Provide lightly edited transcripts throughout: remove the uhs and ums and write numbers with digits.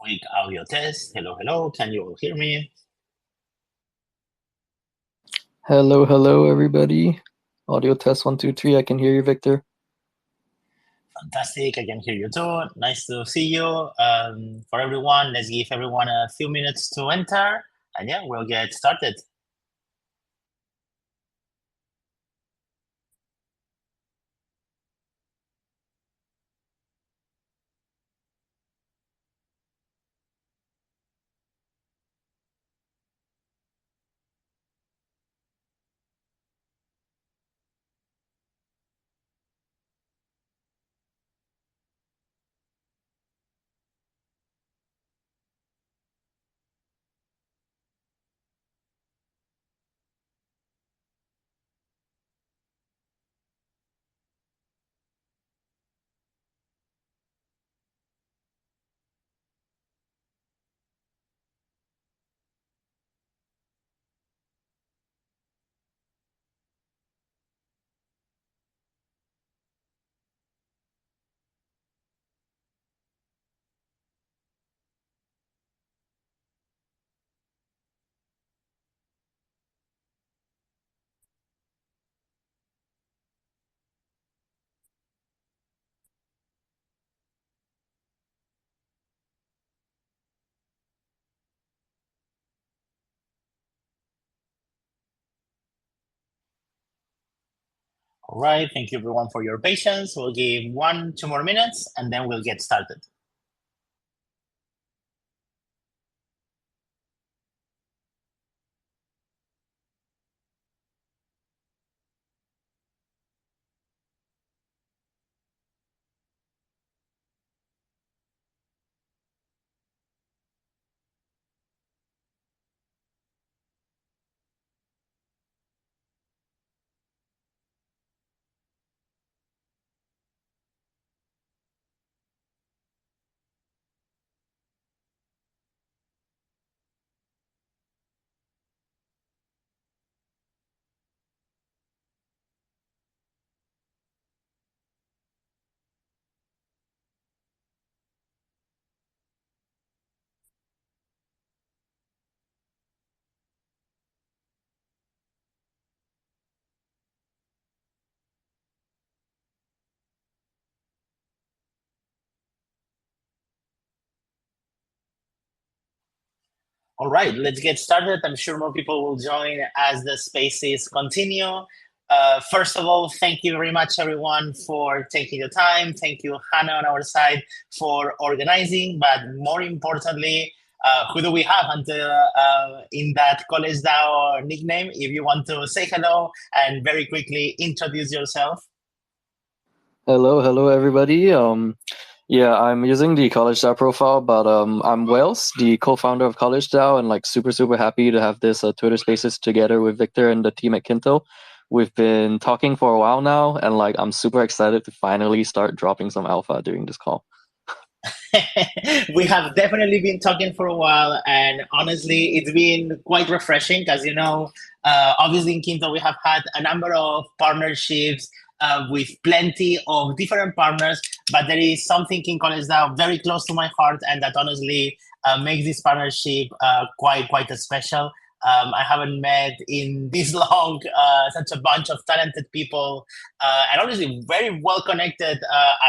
Quick audio test. Hello, hello. Can you all hear me? Hello, hello, everybody. Audio test 1, 2, 3. I can hear you, Victor. Fantastic. I can hear you too. Nice to see you. For everyone, let's give everyone a few minutes to enter. And yeah, we'll get started. All right. Thank you everyone for your patience. We'll give 2 more minutes and then we'll get started. All right, let's get started. I'm sure more people will join as the spaces continue. First of all, thank you very much, everyone, for taking the time. Thank you, Hannah, on our side, for organizing. But more importantly, who do we have until in that CollegeDAO nickname? If you want to say hello and very quickly introduce yourself. Hello, hello, everybody. Yeah, I'm using the CollegeDAO profile, but I'm Wales, the co-founder of CollegeDAO, and like super happy to have this Twitter Spaces together with Victor and the team at Kinto. We've been talking for a while now, and like I'm super excited to finally start dropping some alpha during this call. We have definitely been talking for a while, and honestly, it's been quite refreshing because obviously in Kinto we have had a number of partnerships with plenty of different partners, but there is something in College now very close to my heart, and that honestly makes this partnership quite a special. I haven't met in this long such a bunch of talented people, and obviously very well connected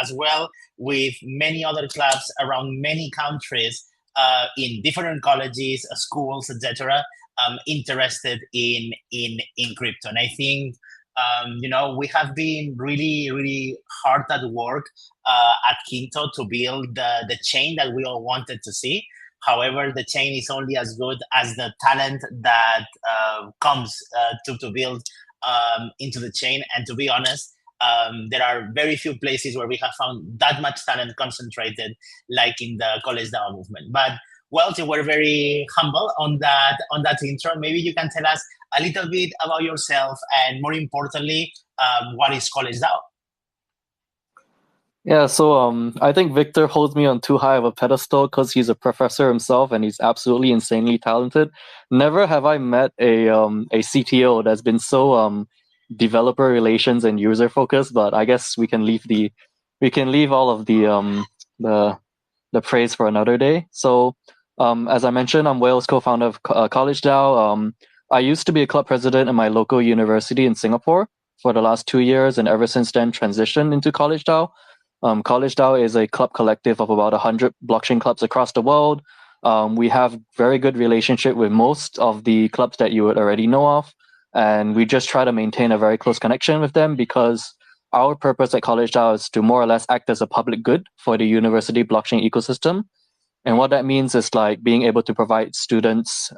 as well with many other clubs around many countries in different colleges, schools, etc. Interested in crypto, and I think we have been really hard at work at Kinto to build the chain that we all wanted to see. However, the chain is only as good as the talent that comes to build into the chain. And to be honest, there are very few places where we have found that much talent concentrated, like in the CollegeDAO movement. But well, you were very humble on that intro. Maybe you can tell us a little bit about yourself, and more importantly, what is CollegeDAO? Yeah, so I think Victor holds me on too high of a pedestal because he's a professor himself and he's absolutely insanely talented. Never have I met a CTO that's been so developer relations and user focused, but I guess we can leave all of the the praise for another day. So, as I mentioned, I'm Wales, co-founder of CollegeDAO. I used to be a club president in my local university in Singapore for the last 2 years, and ever since then, transitioned into CollegeDAO. CollegeDAO is a club collective of about 100 blockchain clubs across the world. We have very good relationship with most of the clubs that you would already know of, and we just try to maintain a very close connection with them because our purpose at CollegeDAO is to more or less act as a public good for the university blockchain ecosystem. And what that means is like being able to provide students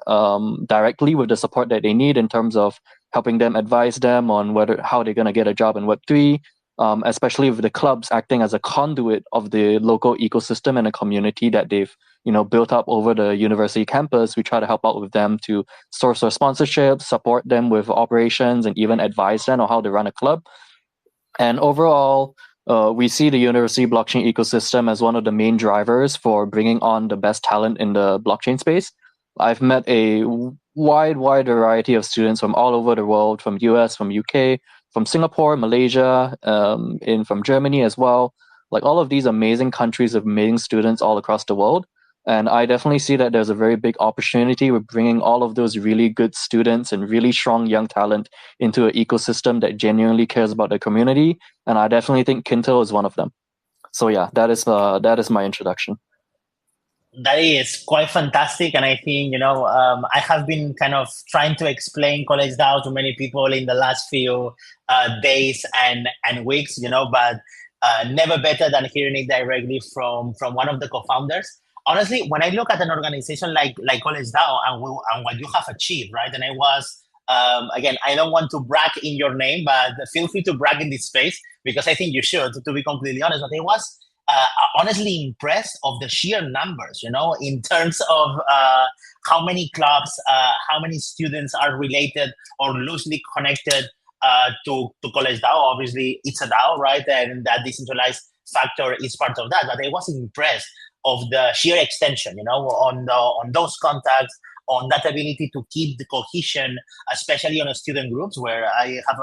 directly with the support that they need in terms of helping them advise them on how they're going to get a job in Web3, especially with the clubs acting as a conduit of the local ecosystem and a community that they've built up over the university campus. We try to help out with them to source their sponsorships, support them with operations, and even advise them on how to run a club. And overall, we see the university blockchain ecosystem as one of the main drivers for bringing on the best talent in the blockchain space. I've met a wide variety of students from all over the world, from US, from UK, from Singapore, Malaysia, from Germany as well. Like all of these amazing countries of amazing students all across the world. And I definitely see that there's a very big opportunity with bringing all of those really good students and really strong young talent into an ecosystem that genuinely cares about the community. And I definitely think Kinto is one of them. So yeah, that is my introduction. That is quite fantastic, and I think I have been kind of trying to explain CollegeDAO to many people in the last few days and weeks, but never better than hearing it directly from one of the co-founders. Honestly, when I look at an organization like CollegeDAO and what you have achieved, right? And I was again, I don't want to brag in your name, but feel free to brag in this space because I think you should, to be completely honest. But I was honestly impressed of the sheer numbers, in terms of how many clubs, how many students are related or loosely connected to CollegeDAO. Obviously, it's a DAO, right? And that decentralized factor is part of that. But I was impressed of the sheer extension, on those contacts, on that ability to keep the cohesion, especially on student groups, where I have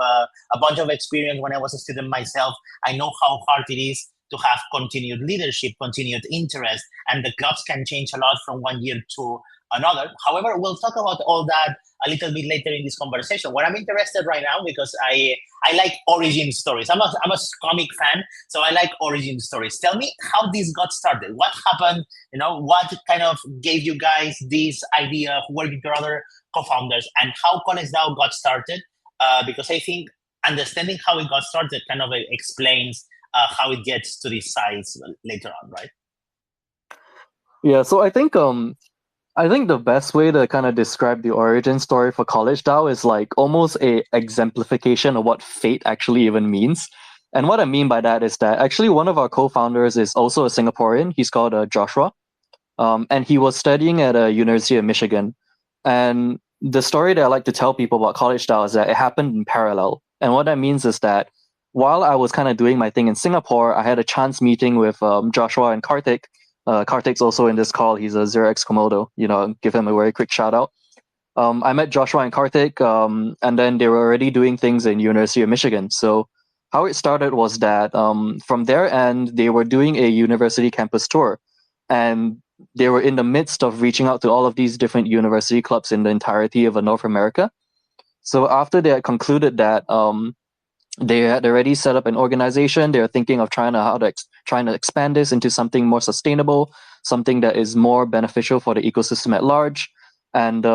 a bunch of experience when I was a student myself. I know how hard it is to have continued leadership, continued interest, and the clubs can change a lot from one year to another. However, we'll talk about all that a little bit later in this conversation. What I'm interested right now, because I like origin stories. I'm a comic fan, so I like origin stories. Tell me how this got started. What happened? What kind of gave you guys this idea of working with your other co-founders, and how CollegeDAO got started? Because I think understanding how it got started kind of explains how it gets to this size later on, right? Yeah, so I think the best way to kind of describe the origin story for CollegeDAO is like almost a exemplification of what fate actually even means. And what I mean by that is that actually one of our co-founders is also a Singaporean. He's called Joshua, and he was studying at a University of Michigan. And the story that I like to tell people about CollegeDAO is that it happened in parallel. And what that means is that while I was kind of doing my thing in Singapore, I had a chance meeting with Joshua and Karthik. Karthik's also in this call. He's a 0x Komodo. Give him a very quick shout out. I met Joshua and Karthik, and then they were already doing things in University of Michigan. So how it started was that from their end, they were doing a university campus tour, and they were in the midst of reaching out to all of these different university clubs in the entirety of North America. So after they had concluded that, they had already set up an organization. They're thinking of trying to expand this into something more sustainable, something that is more beneficial for the ecosystem at large. And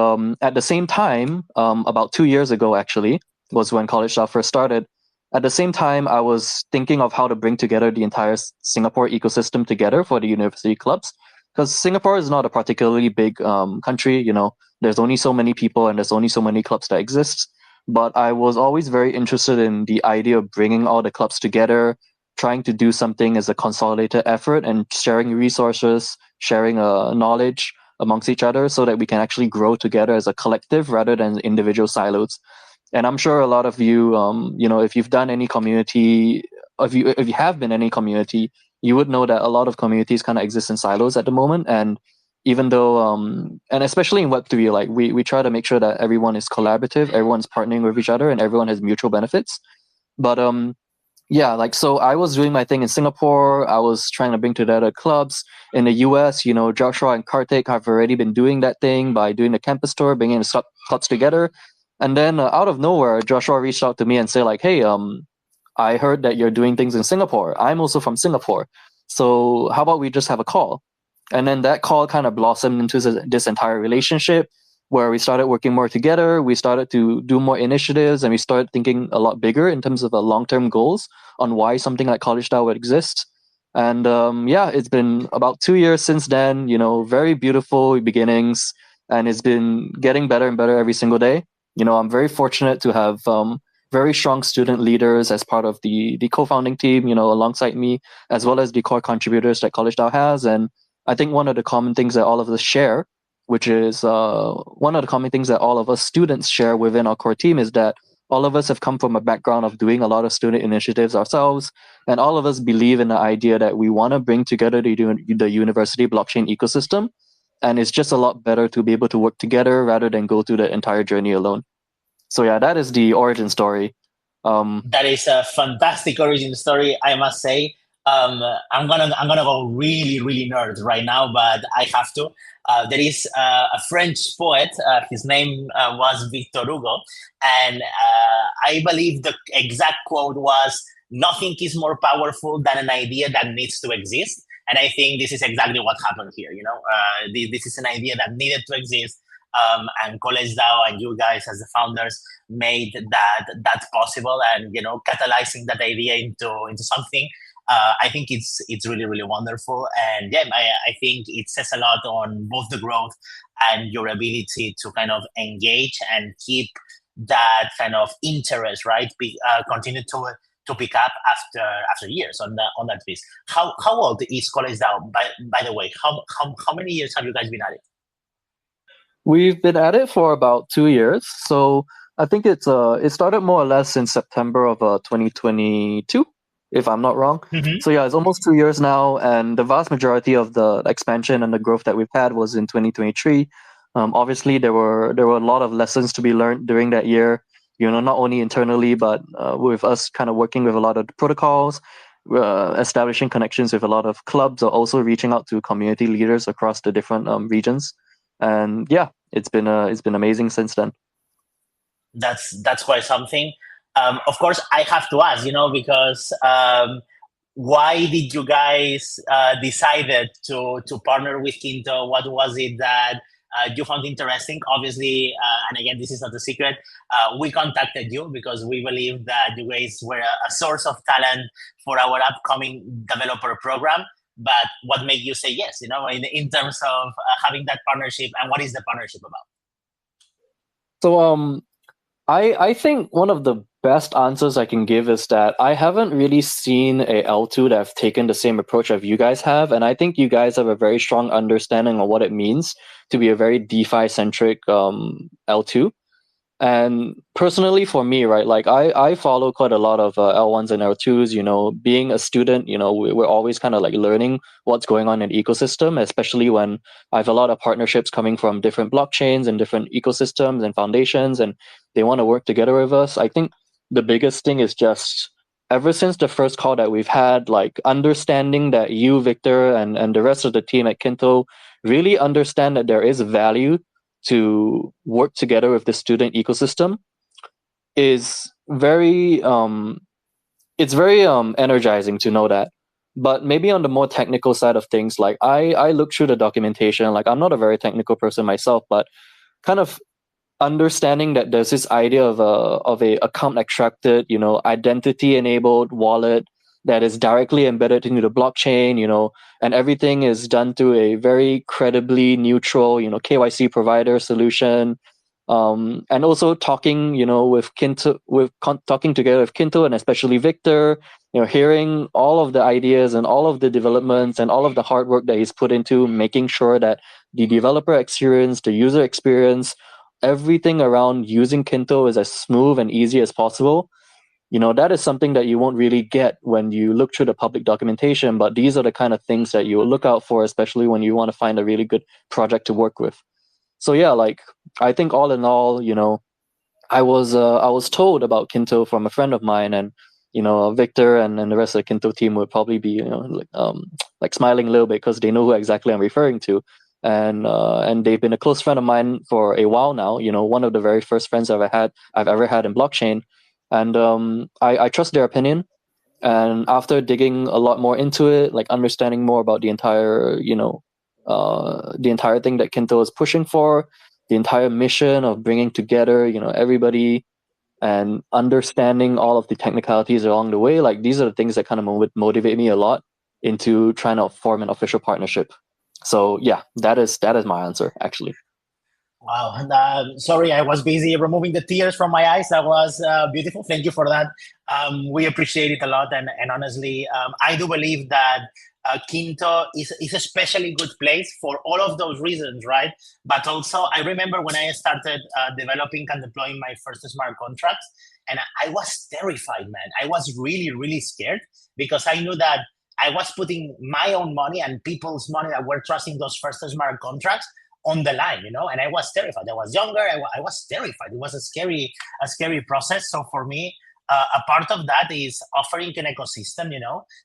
at the same time, about 2 years ago, actually, was when CollegeDAO first started. At the same time, I was thinking of how to bring together the entire Singapore ecosystem together for the university clubs, because Singapore is not a particularly big country. There's only so many people and there's only so many clubs that exist. But I was always very interested in the idea of bringing all the clubs together, trying to do something as a consolidated effort and sharing resources, sharing knowledge amongst each other so that we can actually grow together as a collective rather than individual silos. And I'm sure a lot of you, if you've done any community, if you have been any community, you would know that a lot of communities kind of exist in silos at the moment. And even though, and especially in Web3, like we try to make sure that everyone is collaborative, everyone's partnering with each other, and everyone has mutual benefits. But yeah, like so I was doing my thing in Singapore. I was trying to bring together clubs in the US. You know, Joshua and Kartik have already been doing that thing by doing the campus tour, bringing the clubs together. And then out of nowhere, Joshua reached out to me and said like, "Hey, I heard that you're doing things in Singapore. I'm also from Singapore. So how about we just have a call?" And then that call kind of blossomed into this entire relationship where we started working more together. We started to do more initiatives and we started thinking a lot bigger in terms of long-term goals on why something like CollegeDAO would exist. And yeah, it's been about 2 years since then, you know, very beautiful beginnings. And it's been getting better and better every single day. You know, I'm very fortunate to have very strong student leaders as part of the co-founding team, you know, alongside me, as well as the core contributors that CollegeDAO has. And I think one of the common things that all of us share, which is one of the common things that all of us students share within our core team, is that all of us have come from a background of doing a lot of student initiatives ourselves, and all of us believe in the idea that we want to bring together the university blockchain ecosystem, and it's just a lot better to be able to work together rather than go through the entire journey alone. So yeah, that is the origin story. That is a fantastic origin story, I must say. I'm gonna go really really nerd right now, but I have to. There is a French poet. His name was Victor Hugo, and I believe the exact quote was, "Nothing is more powerful than an idea that needs to exist." And I think this is exactly what happened here. You know, this is an idea that needed to exist, and CollegeDAO and you guys as the founders made that possible, and you know, catalyzing that idea into something. I think it's really really wonderful, and yeah, I think it says a lot on both the growth and your ability to kind of engage and keep that kind of interest, right? Continue to pick up after years on that piece. How old is CollegeDAO? By the way, how many years have you guys been at it? We've been at it for about 2 years, so I think it started more or less in September of 2022, if I'm not wrong. Mm-hmm. So yeah, it's almost 2 years now, and the vast majority of the expansion and the growth that we've had was in 2023. Obviously, there were a lot of lessons to be learned during that year. You know, not only internally, but with us kind of working with a lot of protocols, establishing connections with a lot of clubs, or also reaching out to community leaders across the different regions. And yeah, it's been amazing since then. That's quite something. Of course, I have to ask, you know, because why did you guys decided to partner with Kinto? What was it that you found interesting? Obviously, and again, this is not a secret. We contacted you because we believe that you guys were a source of talent for our upcoming developer program. But what made you say yes? You know, in terms of having that partnership, and what is the partnership about? So I think one of the best answers I can give is that I haven't really seen a L2 that have taken the same approach as you guys have, and I think you guys have a very strong understanding of what it means to be a very DeFi centric L2. And personally for me, right, like I follow quite a lot of L1s and L2s, you know, being a student, you know, we're always kind of like learning what's going on in the ecosystem, especially when I have a lot of partnerships coming from different blockchains and different ecosystems and foundations, and they want to work together with us. I think the biggest thing is just ever since the first call that we've had, like understanding that you, Victor, and the rest of the team at Kinto really understand that there is value to work together with the student ecosystem is very it's very energizing to know that. But maybe on the more technical side of things, like I look through the documentation. Like I'm not a very technical person myself, but kind of understanding that there's this idea of a account extracted, you know, identity enabled wallet that is directly embedded into the blockchain, you know, and everything is done through a very credibly neutral, you know, KYC provider solution. And also talking, you know, with Kinto, talking together with Kinto and especially Victor, you know, hearing all of the ideas and all of the developments and all of the hard work that he's put into making sure that the developer experience, the user experience, everything around using Kinto is as smooth and easy as possible. You know, that is something that you won't really get when you look through the public documentation, but these are the kind of things that you will look out for, especially when you want to find a really good project to work with. So yeah, like I think all in all, you know, I was told about Kinto from a friend of mine, and Victor and the rest of the Kinto team would probably be like smiling a little bit because they know who exactly I'm referring to. And they've been a close friend of mine for a while now. One of the very first friends I've ever had in blockchain, and I trust their opinion. And after digging a lot more into it, like understanding more about the entire thing that Kinto is pushing for, the entire mission of bringing together everybody and understanding all of the technicalities along the way, like these are the things that kind of motivate me a lot into trying to form an official partnership. So yeah, that is my answer actually. Wow. Sorry, I was busy removing the tears from my eyes. That was beautiful. Thank you for that. We appreciate it a lot. And honestly, I do believe that Kinto is a especially good place for all of those reasons, right? But also, I remember when I started developing and deploying my first smart contracts, and I was terrified, man. I was really, really scared because I knew that I was putting my own money and people's money that were trusting those first smart contracts on the line, and I was terrified. I was younger. I was terrified. It was a scary process. So for me, a part of that is offering an ecosystem,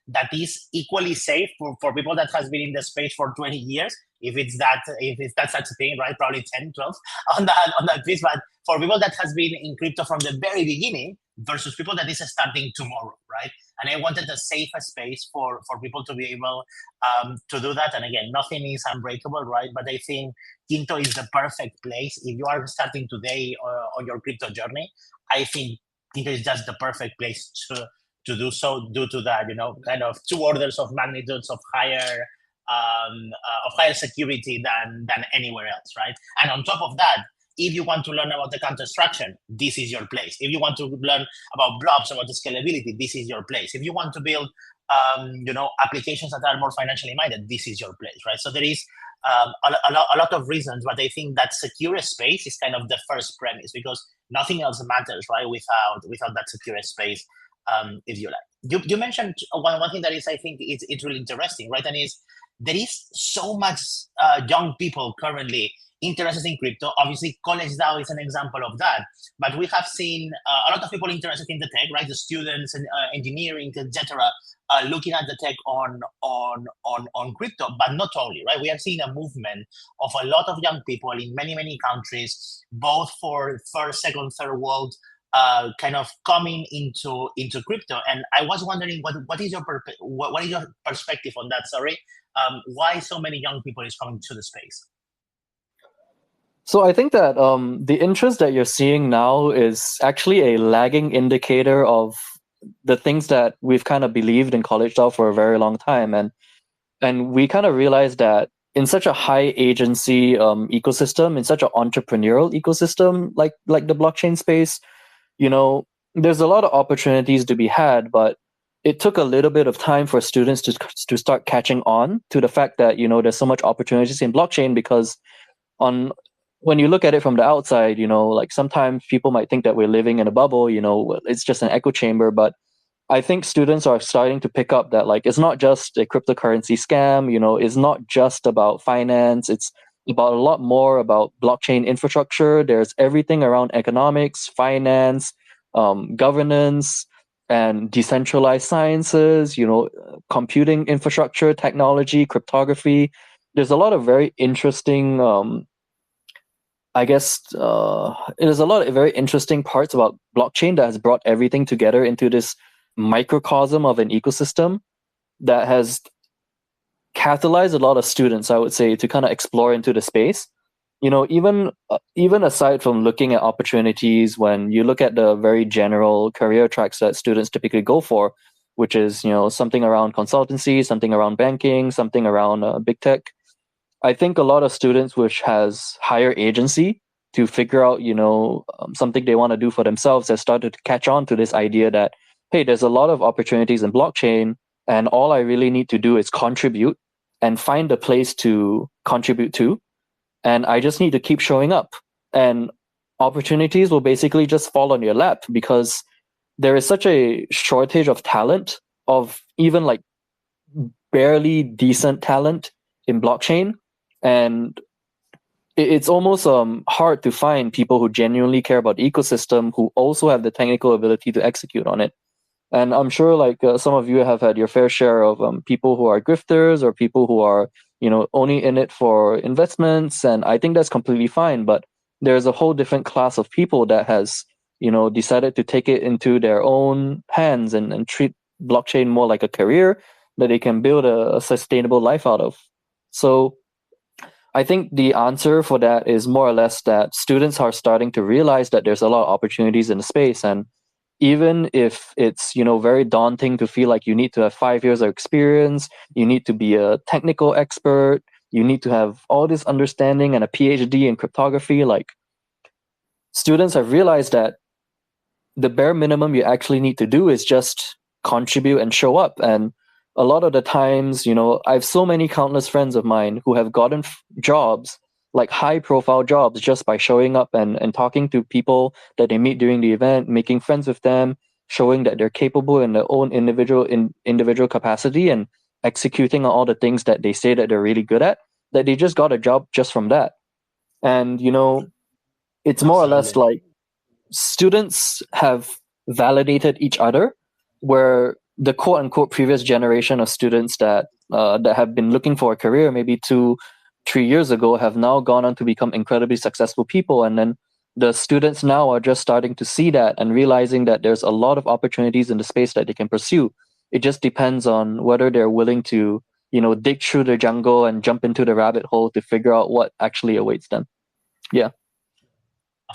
that is equally safe for people that has been in the space for 20 years. If it's that such a thing, right? Probably 10, 12 on that piece. But for people that has been in crypto from the very beginning versus people that is starting tomorrow, right? And I wanted a safe space for people to be able to do that. And again, nothing is unbreakable, right? But I think Kinto is the perfect place. If you are starting today on your crypto journey, I think Kinto is just the perfect place to do so due to that, kind of 2 orders of magnitudes of higher security than anywhere else, right? And on top of that, if you want to learn about the construction, this is your place. If you want to learn about blobs, about the scalability, this is your place. If you want to build, applications that are more financially minded, this is your place, right? So there is a lot of reasons, but I think that secure space is kind of the first premise because nothing else matters, right? Without that secure space, if you like. You mentioned one thing that is, I think, it's really interesting, right? And is there is so much young people currently interested in crypto. Obviously, CollegeDAO is an example of that. But we have seen a lot of people interested in the tech, right? The students and engineering, etc., looking at the tech on crypto, but not only, right? We have seen a movement of a lot of young people in many countries, both for first, second, third world, kind of coming into crypto. And I was wondering what is your perspective on that? Sorry, why so many young people is coming to the space? So I think that the interest that you're seeing now is actually a lagging indicator of the things that we've kind of believed in CollegeDAO for a very long time, and we kind of realized that in such a high agency ecosystem, in such an entrepreneurial ecosystem like the blockchain space, there's a lot of opportunities to be had, but it took a little bit of time for students to start catching on to the fact that there's so much opportunities in blockchain because when you look at it from the outside, like sometimes people might think that we're living in a bubble, it's just an echo chamber. But I think students are starting to pick up that like it's not just a cryptocurrency scam, it's not just about finance, it's about a lot more about blockchain infrastructure. There's everything around economics, finance, governance, and decentralized sciences, computing infrastructure, technology, cryptography. There's a lot of very interesting I guess there's a lot of very interesting parts about blockchain that has brought everything together into this microcosm of an ecosystem that has catalyzed a lot of students, I would say, to kind of explore into the space. Even aside from looking at opportunities, when you look at the very general career tracks that students typically go for, which is something around consultancy, something around banking, something around big tech. I think a lot of students which has higher agency to figure out, something they want to do for themselves has started to catch on to this idea that, hey, there's a lot of opportunities in blockchain and all I really need to do is contribute and find a place to contribute to. And I just need to keep showing up and opportunities will basically just fall on your lap because there is such a shortage of talent, of even like barely decent talent in blockchain. And it's almost hard to find people who genuinely care about the ecosystem who also have the technical ability to execute on it. And I'm sure like some of you have had your fair share of people who are grifters or people who are, only in it for investments. And I think that's completely fine. But there's a whole different class of people that has, decided to take it into their own hands and treat blockchain more like a career that they can build a sustainable life out of. So I think the answer for that is more or less that students are starting to realize that there's a lot of opportunities in the space. And even if it's, very daunting to feel like you need to have 5 years of experience, you need to be a technical expert, you need to have all this understanding and a PhD in cryptography, like students have realized that the bare minimum you actually need to do is just contribute and show up. And a lot of the times, I have so many countless friends of mine who have gotten jobs, like high profile jobs, just by showing up and talking to people that they meet during the event, making friends with them, showing that they're capable in their own individual capacity and executing on all the things that they say that they're really good at, that they just got a job just from that. And it's more or less Absolutely. like students have validated each other, where the quote unquote previous generation of students that have been looking for a career maybe 2-3 years ago have now gone on to become incredibly successful people. And then the students now are just starting to see that and realizing that there's a lot of opportunities in the space that they can pursue. It just depends on whether they're willing to, dig through the jungle and jump into the rabbit hole to figure out what actually awaits them. Yeah.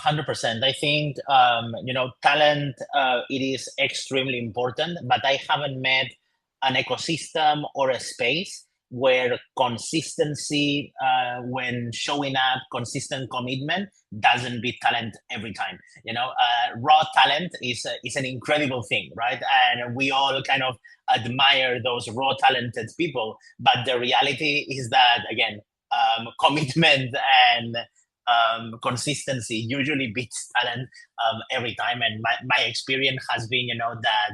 100%. I think talent, it is extremely important, but I haven't met an ecosystem or a space where consistency, when showing up, consistent commitment doesn't beat talent every time. Raw talent is an incredible thing, right? And we all kind of admire those raw talented people, but the reality is that, again, commitment and consistency usually beats talent every time. And my experience has been, that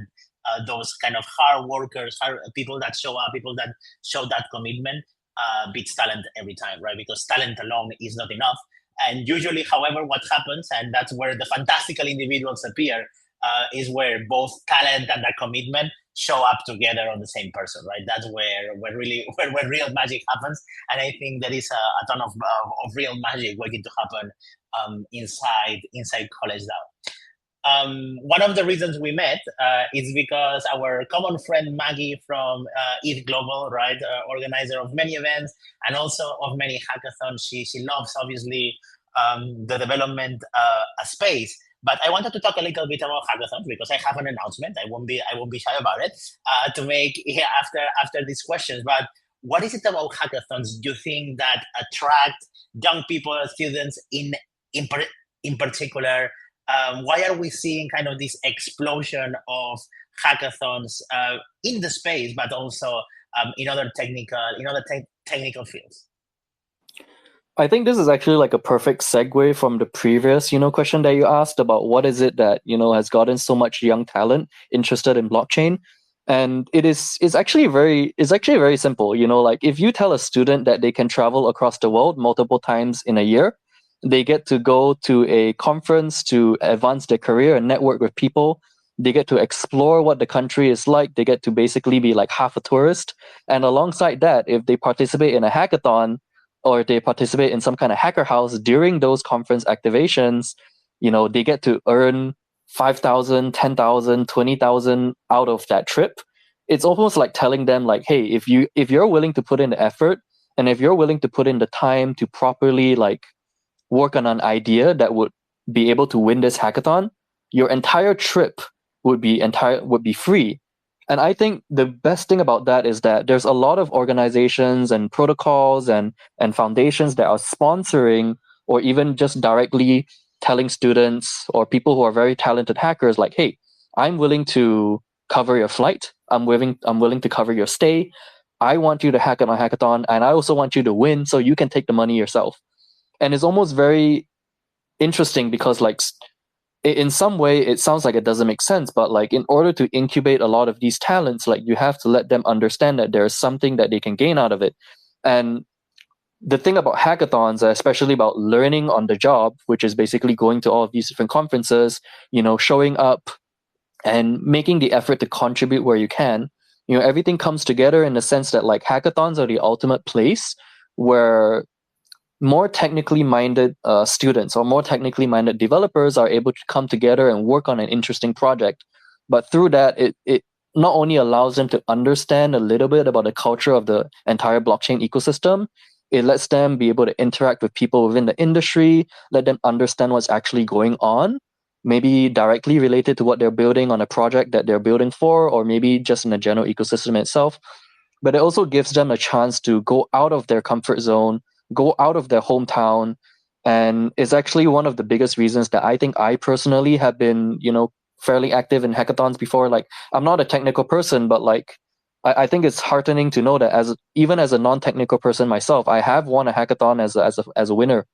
those kind of hard workers, people that show up, people that show that commitment, beats talent every time, right? Because talent alone is not enough. And usually, however, what happens, and that's where the fantastical individuals appear, is where both talent and that commitment show up together on the same person, right? That's where really where real magic happens. And I think there is a ton of real magic waiting to happen inside CollegeDAO. One of the reasons we met is because our common friend Maggie from ETH Global, right, organizer of many events and also of many hackathons. She loves obviously the development space. But I wanted to talk a little bit about hackathons because I have an announcement. I won't be shy about it to make here after these questions. But what is it about hackathons do you think that attract young people, students in, per, in particular? Why are we seeing kind of this explosion of hackathons in the space, but also in other technical fields? I think this is actually like a perfect segue from the previous, question that you asked about what is it that, has gotten so much young talent interested in blockchain. And it's actually very simple. Like if you tell a student that they can travel across the world multiple times in a year, they get to go to a conference to advance their career and network with people. They get to explore what the country is like. They get to basically be like half a tourist. And alongside that, if they participate in a hackathon, or they participate in some kind of hacker house during those conference activations, they get to earn 5,000, 10,000, 20,000 out of that trip. It's almost like telling them like, hey, if you're willing to put in the effort and if you're willing to put in the time to properly like work on an idea that would be able to win this hackathon, your entire trip would be free. And I think the best thing about that is that there's a lot of organizations and protocols and foundations that are sponsoring or even just directly telling students or people who are very talented hackers like, hey, I'm willing to cover your flight. I'm willing to cover your stay. I want you to hack on a hackathon and I also want you to win so you can take the money yourself. And it's almost very interesting because like in some way it sounds like it doesn't make sense, but like in order to incubate a lot of these talents, like you have to let them understand that there's something that they can gain out of it. And the thing about hackathons, especially about learning on the job, which is basically going to all of these different conferences, showing up, and making the effort to contribute where you can. Everything comes together in the sense that like hackathons are the ultimate place where more technically minded students or more technically minded developers are able to come together and work on an interesting project. But through that, it not only allows them to understand a little bit about the culture of the entire blockchain ecosystem, it lets them be able to interact with people within the industry, let them understand what's actually going on, maybe directly related to what they're building on a project that they're building for, or maybe just in the general ecosystem itself. But it also gives them a chance to go out of their comfort zone, go out of their hometown. And it's actually one of the biggest reasons that I think I personally have been, fairly active in hackathons before. Like, I'm not a technical person, but like, I think it's heartening to know that even as a non-technical person myself, I have won a hackathon as a winner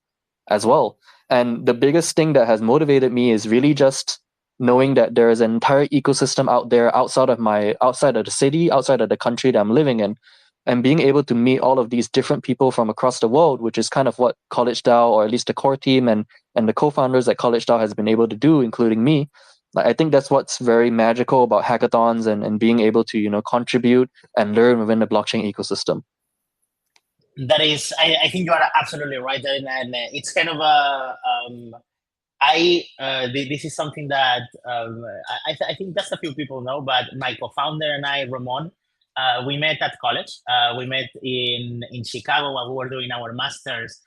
as well. And the biggest thing that has motivated me is really just knowing that there is an entire ecosystem out there outside of the city, outside of the country that I'm living in, and being able to meet all of these different people from across the world, which is kind of what CollegeDAO, or at least the core team and the co-founders at CollegeDAO has been able to do, including me. Like, I think that's what's very magical about hackathons and being able to, contribute and learn within the blockchain ecosystem. That is, I think you are absolutely right, and it's kind of a this is something that I think just a few people know, but my co-founder and I, Ramon, we met at college. We met in Chicago while we were doing our masters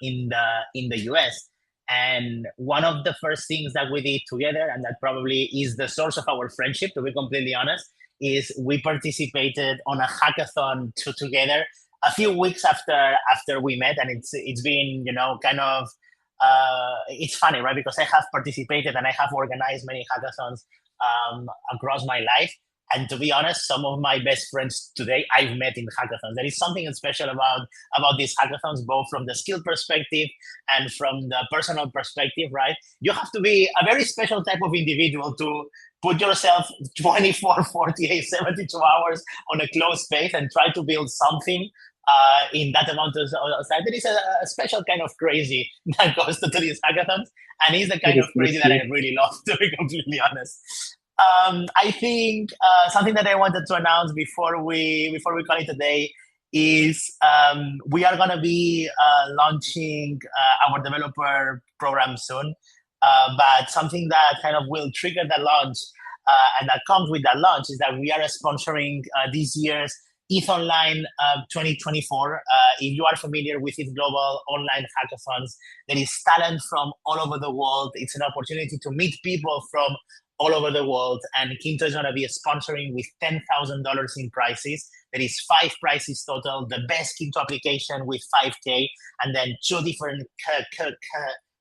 in the US. And one of the first things that we did together, and that probably is the source of our friendship, to be completely honest, is we participated on a hackathon together a few weeks after we met, and it's been kind of it's funny, right? Because I have participated and I have organized many hackathons across my life. And to be honest, some of my best friends today I've met in hackathons. There is something special about these hackathons, both from the skill perspective and from the personal perspective, right? You have to be a very special type of individual to put yourself 24, 48, 72 hours on a closed space and try to build something in that amount of time. There is a special kind of crazy that goes to these hackathons, and it's the kind of crazy that I really love, to be completely honest. I think something that I wanted to announce before we call it a day is we are going to be launching our developer program soon. But something that kind of will trigger the launch and that comes with that launch is that we are sponsoring this year's ETH Online 2024. If you are familiar with ETH Global online hackathons, there is talent from all over the world. It's an opportunity to meet people from all over the world, and Kinto is going to be sponsoring with $10,000 in prizes. There is 5 prizes total, the best Kinto application with 5K, and then 2 different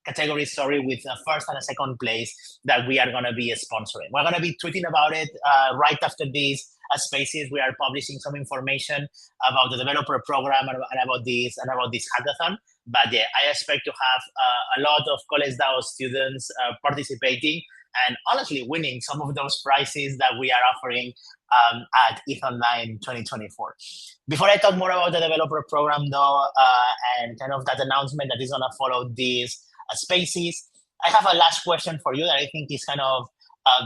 categories, with a first and a second place that we are going to be sponsoring. We're going to be tweeting about it right after these spaces. We are publishing some information about the developer program and about this hackathon. But yeah, I expect to have a lot of CollegeDAO students participating and honestly winning some of those prizes that we are offering at ETH Online 2024. Before I talk more about the developer program, though, and kind of that announcement that is going to follow these spaces, I have a last question for you that I think is kind of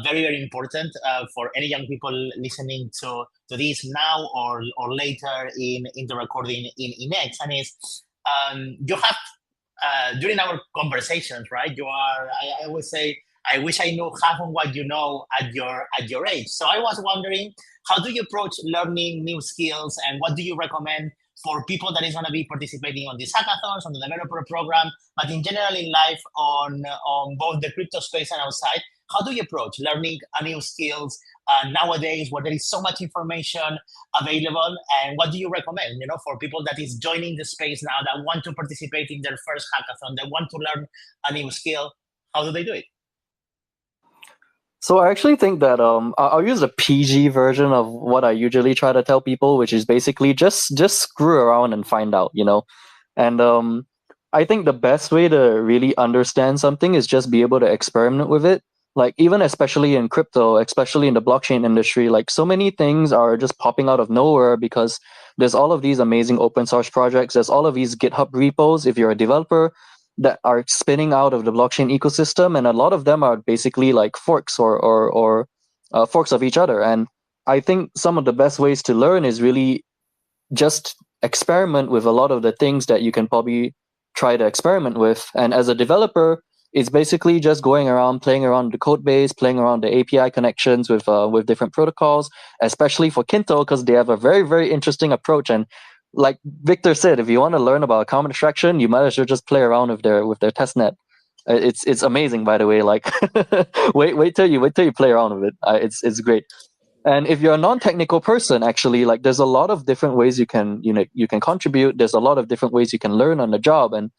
very, very important for any young people listening to this now or later in the recording in X. And is you have during our conversations, right? I always say, I wish I knew half of what you know at your age. So I was wondering, how do you approach learning new skills, and what do you recommend for people that is going to be participating on these hackathons, on the developer program, but in general in life on both the crypto space and outside? How do you approach learning new skills nowadays, where there is so much information available? And what do you recommend, for people that is joining the space now, that want to participate in their first hackathon, they want to learn a new skill? How do they do it? So I actually think that I'll use a PG version of what I usually try to tell people, which is basically just screw around and find out, And I think the best way to really understand something is just be able to experiment with it. Like, even especially in crypto, especially in the blockchain industry, like, so many things are just popping out of nowhere because there's all of these amazing open source projects. There's all of these GitHub repos if you're a developer. that are spinning out of the blockchain ecosystem, and a lot of them are basically like forks or forks of each other. And I think some of the best ways to learn is really just experiment with a lot of the things that you can probably try to experiment with. And as a developer, it's basically just going around, playing around the code base, playing around the API connections with different protocols, especially for Kinto, because they have a very, very interesting approach. And like Victor said, if you want to learn about common abstraction, you might as well just play around with their testnet. It's amazing, by the way. Like, wait till you play around with it. It's great. And if you're a non-technical person, actually, like there's a lot of different ways you can contribute. There's a lot of different ways you can learn on the job. And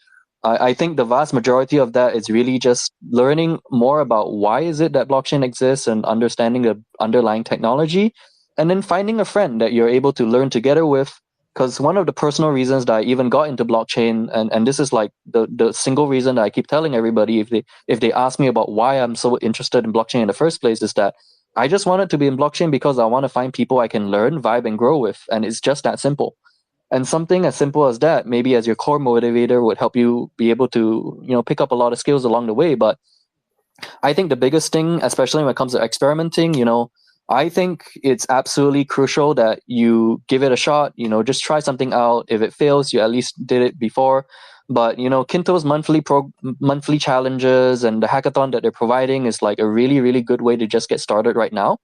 I think the vast majority of that is really just learning more about why is it that blockchain exists and understanding the underlying technology, and then finding a friend that you're able to learn together with. Because one of the personal reasons that I even got into blockchain, and this is like the single reason that I keep telling everybody if they ask me about why I'm so interested in blockchain in the first place, is that I just wanted to be in blockchain because I want to find people I can learn, vibe, and grow with. And it's just that simple. And something as simple as that, maybe as your core motivator, would help you be able to, pick up a lot of skills along the way. But I think the biggest thing, especially when it comes to experimenting, I think it's absolutely crucial that you give it a shot, just try something out. If it fails, you at least did it before. But, Kinto's monthly challenges and the hackathon that they're providing is like a really, really good way to just get started right now.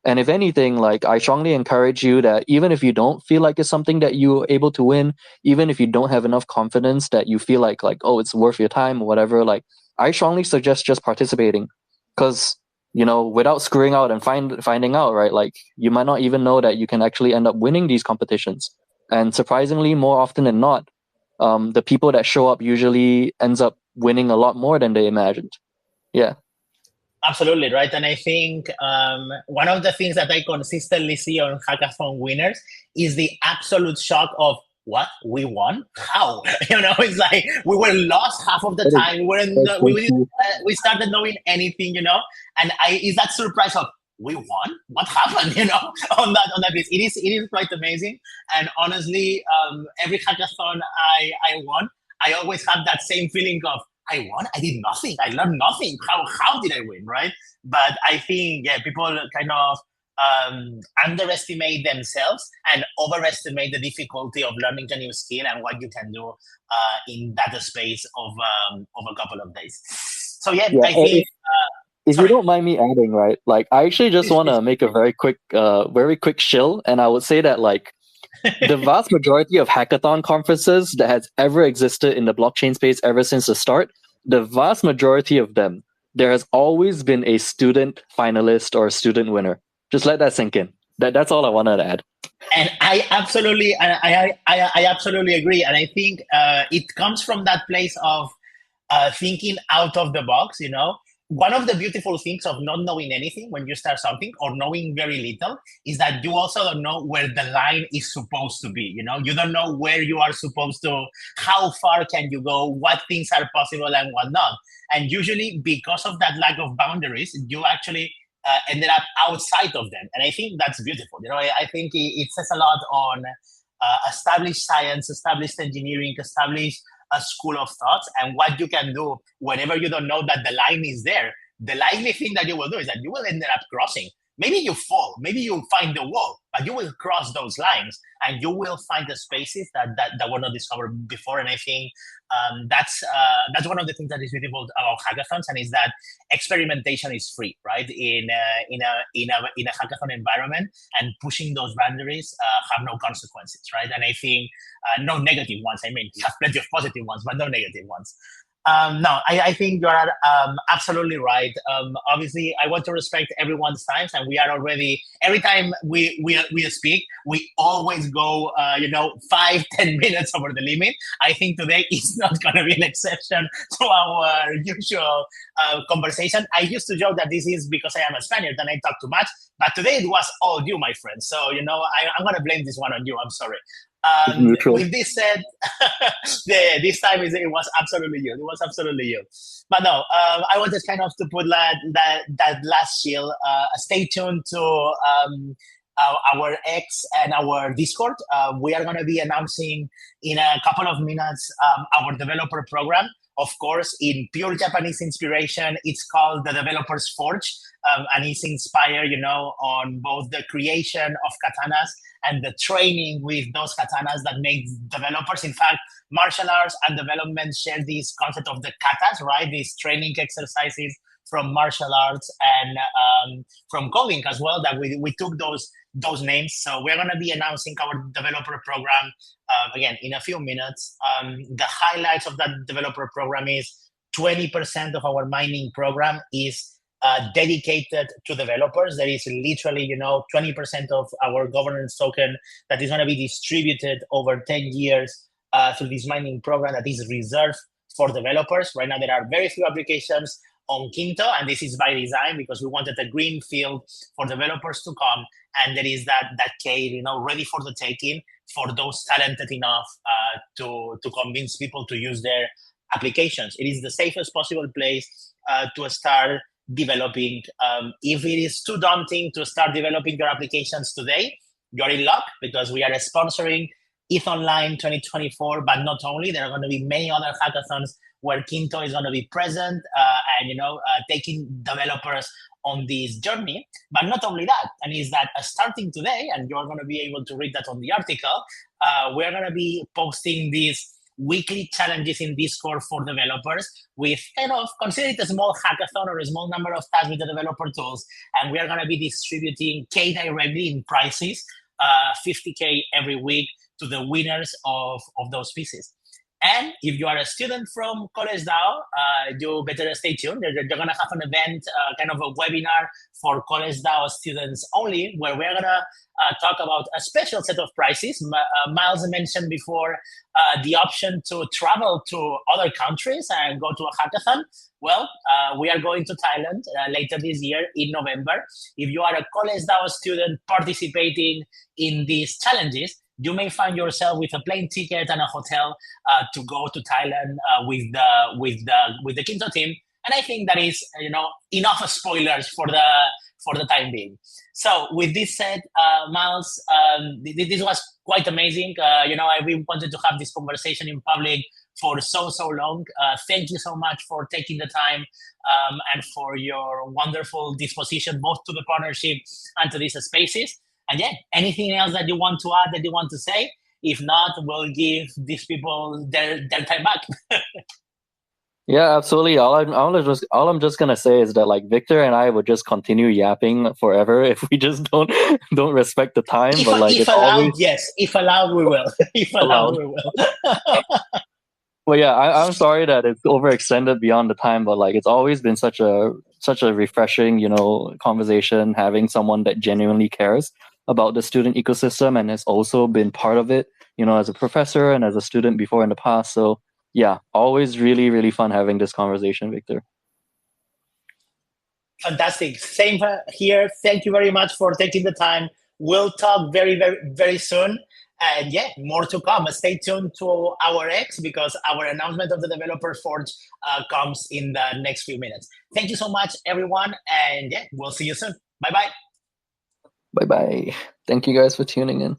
And if anything, like I strongly encourage you that even if you don't feel like it's something that you're able to win, even if you don't have enough confidence that you feel like, oh, it's worth your time or whatever, like I strongly suggest just participating. Because, without screwing out and finding out, right, like you might not even know that you can actually end up winning these competitions. And surprisingly, more often than not, the people that show up usually ends up winning a lot more than they imagined. Yeah. Absolutely, right. And I think one of the things that I consistently see on hackathon winners is the absolute shock of what we won. How? It's like we were lost half of the That is, time. We weren't. that's so true. We started knowing anything. And I is that surprise of we won. What happened? On that base. It is quite amazing. And honestly, every hackathon I won, I always have that same feeling of I won. I did nothing. I learned nothing. How did I win, right? But I think people kind of underestimate themselves and overestimate the difficulty of learning a new skill and what you can do in that space of a couple of days. So yeah, Yeah. I think. If you Sorry. don't mind me adding, right? Like, I actually just want to make a very quick shill, and I would say that like the vast majority of hackathon conferences that has ever existed in the blockchain space ever since the start, the vast majority of them, there has always been a student finalist or a student winner. Just let that sink in. That's all I wanted to add. And I absolutely agree. And I think it comes from that place of thinking out of the box. One of the beautiful things of not knowing anything when you start something or knowing very little is that you also don't know where the line is supposed to be. You don't know where you are supposed to, how far can you go, what things are possible and what not. And usually, because of that lack of boundaries, you actually ended up outside of them. And I think that's beautiful. I think it says a lot on established science, established engineering, established a school of thoughts, and what you can do whenever you don't know that the line is there. The likely thing that you will do is that you will end up crossing. Maybe you fall, maybe you find the wall, but you will cross those lines and you will find the spaces that were not discovered before. And I think that's one of the things that is beautiful about hackathons, and is that experimentation is free, right? In a hackathon environment, and pushing those boundaries have no consequences, right? And I think no negative ones. I mean, you have plenty of positive ones, but no negative ones. No, I think you are absolutely right. Obviously, I want to respect everyone's times, and we are already every time we speak, we always go 5-10 minutes over the limit. I think today is not going to be an exception to our usual conversation. I used to joke that this is because I am a Spaniard and I talk too much, but today it was all you, my friend. So I'm going to blame this one on you. I'm sorry. Neutral. With this said, this time it was absolutely you. It was absolutely you. But no, I wanted kind of to put that last shield. Stay tuned to our X and our Discord. We are going to be announcing in a couple of minutes our developer program. Of course, in pure Japanese inspiration, it's called the Developers Forge, and it's inspired, on both the creation of katanas and the training with those katanas that make developers. In fact, martial arts and development share this concept of the katas, right? These training exercises from martial arts and from coding as well, that we took those names. So we're going to be announcing our developer program again in a few minutes. The highlights of that developer program is 20% of our mining program is dedicated to developers. There is literally, 20% of our governance token that is going to be distributed over 10 years through this mining program that is reserved for developers. Right now, there are very few applications on Kinto, and this is by design because we wanted a green field for developers to come, and there is that cave, ready for the taking for those talented enough to convince people to use their applications. It is the safest possible place to start developing. If it is too daunting to start developing your applications today, you're in luck because we are sponsoring ETH Online 2024, but not only, there are going to be many other hackathons where Kinto is going to be present and taking developers on this journey. But not only that, and is that starting today, and you're going to be able to read that on the article, we're going to be posting these weekly challenges in Discord for developers with consider it a small hackathon or a small number of tasks with the developer tools. And we are going to be distributing K directly in prizes, 50K every week to the winners of those pieces. And if you are a student from CollegeDAO, you better stay tuned. They're going to have an event, kind of a webinar for CollegeDAO students only, where we're going to talk about a special set of prizes. Miles mentioned before the option to travel to other countries and go to a hackathon. Well, we are going to Thailand later this year in November. If you are a CollegeDAO student participating in these challenges, you may find yourself with a plane ticket and a hotel to go to Thailand with the Kinto team. And I think that is enough spoilers for the time being. So with this said, Miles, this was quite amazing. We wanted to have this conversation in public for so long. Thank you so much for taking the time and for your wonderful disposition both to the partnership and to these spaces. And yeah, anything else that you want to add, that you want to say? If not, we'll give these people their time back. Yeah, absolutely. All I'm just gonna say is that like Victor and I would just continue yapping forever if we just don't respect the time. If, but like if it's allowed, always yes. If allowed, we will. If allowed, we will. Well, yeah, I'm sorry that it's overextended beyond the time, but like it's always been such a refreshing, conversation, having someone that genuinely cares about the student ecosystem and has also been part of it, as a professor and as a student before in the past. So yeah, always really, really fun having this conversation, Victor. Fantastic. Same here. Thank you very much for taking the time. We'll talk very, very, very soon. And yeah, more to come. Stay tuned to our X because our announcement of the Developer Forge comes in the next few minutes. Thank you so much, everyone. And yeah, we'll see you soon. Bye-bye. Bye-bye. Thank you guys for tuning in.